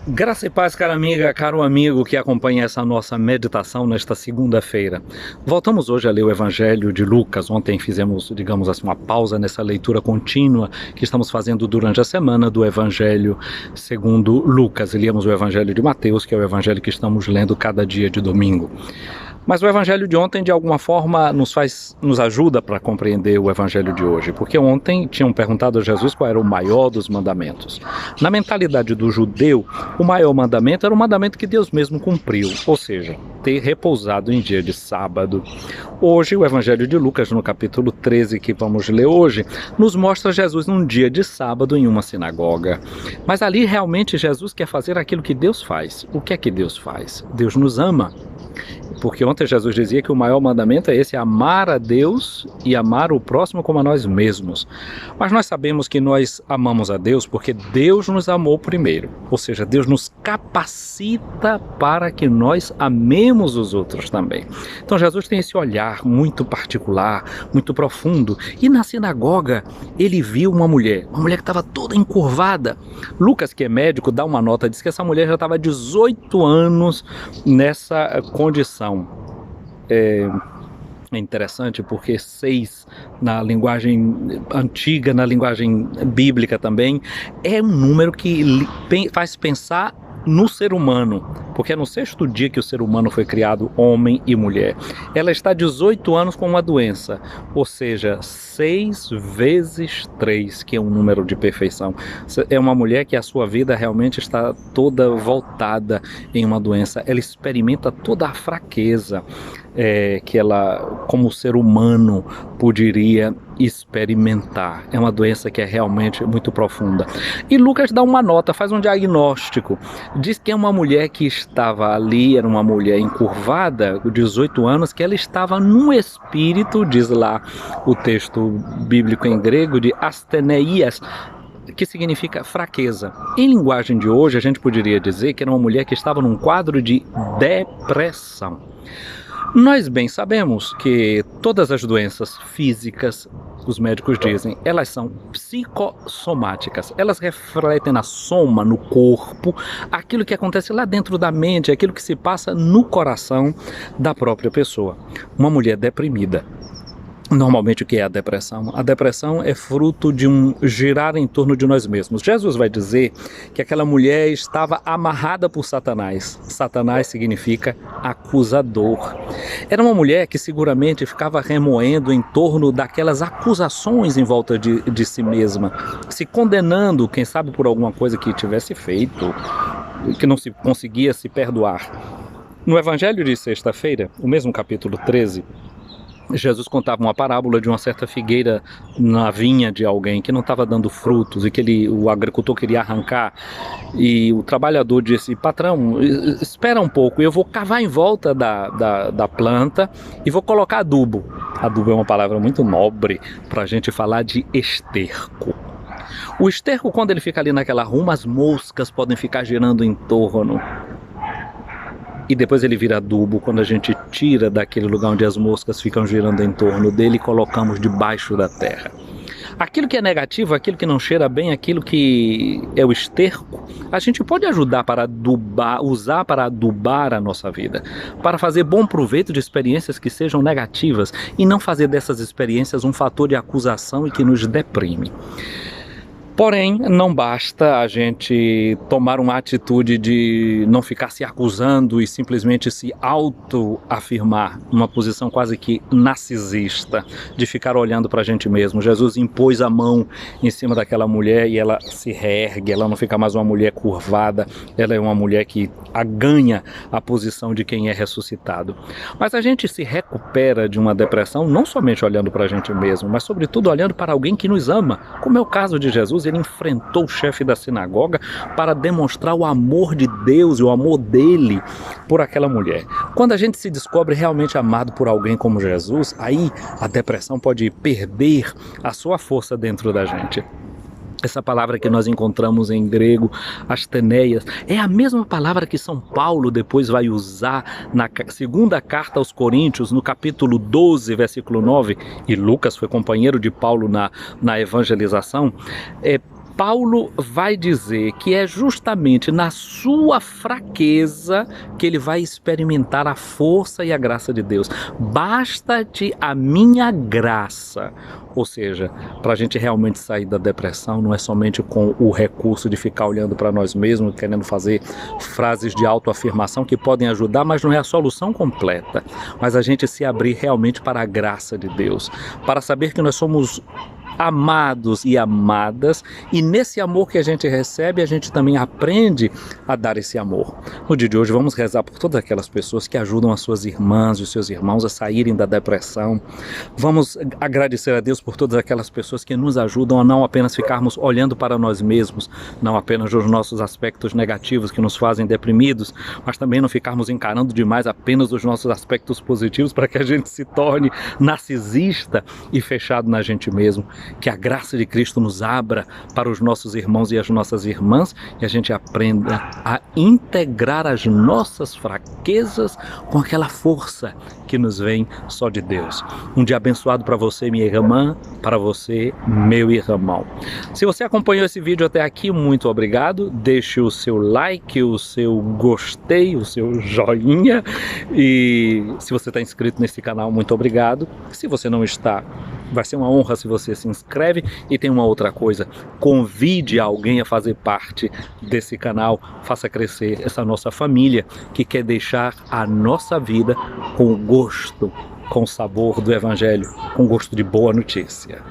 Graça e paz, cara amiga, caro amigo que acompanha essa nossa meditação nesta segunda-feira. Voltamos hoje a ler o Evangelho de Lucas. Ontem fizemos, digamos assim, uma pausa nessa leitura contínua que estamos fazendo durante a semana do Evangelho segundo Lucas. Líamos o Evangelho de Mateus, que é o Evangelho que estamos lendo cada dia de domingo. Mas o Evangelho de ontem, de alguma forma, nos ajuda para compreender o Evangelho de hoje, porque ontem tinham perguntado a Jesus qual era o maior dos mandamentos. Na mentalidade do judeu, o maior mandamento era o mandamento que Deus mesmo cumpriu, ou seja, ter repousado em dia de sábado. Hoje, o Evangelho de Lucas, no capítulo 13, que vamos ler hoje, nos mostra Jesus num dia de sábado em uma sinagoga. Mas ali, realmente, Jesus quer fazer aquilo que Deus faz. O que é que Deus faz? Deus nos ama. Porque ontem Jesus dizia que o maior mandamento é esse, amar a Deus e amar o próximo como a nós mesmos. Mas nós sabemos que nós amamos a Deus porque Deus nos amou primeiro. Ou seja, Deus nos capacita para que nós amemos os outros também. Então Jesus tem esse olhar muito particular, muito profundo. E na sinagoga ele viu uma mulher que estava toda encurvada. Lucas, que é médico, dá uma nota, diz que essa mulher já estava há 18 anos nessa condição. É interessante porque 6 na linguagem antiga, na linguagem bíblica também, é um número que faz pensar no ser humano, porque é no 6º dia que o ser humano foi criado, homem e mulher. Ela está 18 anos com uma doença, ou seja, 6 vezes 3, que é um número de perfeição. É uma mulher que a sua vida realmente está toda voltada em uma doença. Ela experimenta toda a fraqueza que ela, como ser humano, poderia experimentar. É uma doença que é realmente muito profunda. E Lucas dá uma nota, faz um diagnóstico. Diz que é uma mulher que estava ali, era uma mulher encurvada, com 18 anos, que ela estava num espírito, diz lá o texto bíblico em grego, de asthenias, que significa fraqueza. Em linguagem de hoje, a gente poderia dizer que era uma mulher que estava num quadro de depressão. Nós bem sabemos que todas as doenças físicas, os médicos dizem, elas são psicossomáticas. Elas refletem na soma, no corpo, aquilo que acontece lá dentro da mente, aquilo que se passa no coração da própria pessoa. Uma mulher deprimida. Normalmente, o que é a depressão? A depressão é fruto de um girar em torno de nós mesmos. Jesus vai dizer que aquela mulher estava amarrada por Satanás. Satanás significa acusador. Era uma mulher que seguramente ficava remoendo em torno daquelas acusações em volta de si mesma, se condenando, quem sabe por alguma coisa que tivesse feito, que não se conseguia se perdoar. No Evangelho de sexta-feira, o mesmo capítulo 13, Jesus contava uma parábola de uma certa figueira na vinha de alguém que não estava dando frutos e que o agricultor queria arrancar, e o trabalhador disse: patrão, espera um pouco, eu vou cavar em volta da planta e vou colocar adubo. Adubo é uma palavra muito nobre para a gente falar de esterco. O esterco, quando ele fica ali naquela ruma, as moscas podem ficar girando em torno. E depois ele vira adubo, quando a gente tira daquele lugar onde as moscas ficam girando em torno dele e colocamos debaixo da terra. Aquilo que é negativo, aquilo que não cheira bem, aquilo que é o esterco, a gente pode ajudar para adubar, usar para adubar a nossa vida, para fazer bom proveito de experiências que sejam negativas e não fazer dessas experiências um fator de acusação e que nos deprime. Porém, não basta a gente tomar uma atitude de não ficar se acusando e simplesmente se autoafirmar, uma posição quase que narcisista, de ficar olhando para a gente mesmo. Jesus impôs a mão em cima daquela mulher e ela se reergue, ela não fica mais uma mulher curvada, ela é uma mulher que ganha a posição de quem é ressuscitado. Mas a gente se recupera de uma depressão não somente olhando para a gente mesmo, mas sobretudo olhando para alguém que nos ama, como é o caso de Jesus. Ele enfrentou o chefe da sinagoga para demonstrar o amor de Deus e o amor dele por aquela mulher. Quando a gente se descobre realmente amado por alguém como Jesus, aí a depressão pode perder a sua força dentro da gente. Essa palavra que nós encontramos em grego, asthenias, é a mesma palavra que São Paulo depois vai usar na segunda carta aos Coríntios, no capítulo 12, versículo 9, e Lucas foi companheiro de Paulo na evangelização, Paulo vai dizer que é justamente na sua fraqueza que ele vai experimentar a força e a graça de Deus. Basta-te a minha graça. Ou seja, para a gente realmente sair da depressão, não é somente com o recurso de ficar olhando para nós mesmos, querendo fazer frases de autoafirmação que podem ajudar, mas não é a solução completa. Mas a gente se abrir realmente para a graça de Deus, para saber que nós somos amados e amadas, e nesse amor que a gente recebe, a gente também aprende a dar esse amor. No dia de hoje vamos rezar por todas aquelas pessoas que ajudam as suas irmãs e os seus irmãos a saírem da depressão. Vamos agradecer a Deus por todas aquelas pessoas que nos ajudam a não apenas ficarmos olhando para nós mesmos, não apenas os nossos aspectos negativos que nos fazem deprimidos, mas também não ficarmos encarando demais apenas os nossos aspectos positivos para que a gente se torne narcisista e fechado na gente mesmo. Que a graça de Cristo nos abra para os nossos irmãos e as nossas irmãs e a gente aprenda a integrar as nossas fraquezas com aquela força que nos vem só de Deus. Um dia abençoado para você, minha irmã, para você, meu irmão. Se você acompanhou esse vídeo até aqui, muito obrigado. Deixe o seu like, o seu gostei, o seu joinha. E se você está inscrito nesse canal, muito obrigado. Se você não está, vai ser uma honra se você se inscreve. E tem uma outra coisa, convide alguém a fazer parte desse canal, faça crescer essa nossa família que quer deixar a nossa vida com gosto, com o sabor do Evangelho, com gosto de boa notícia.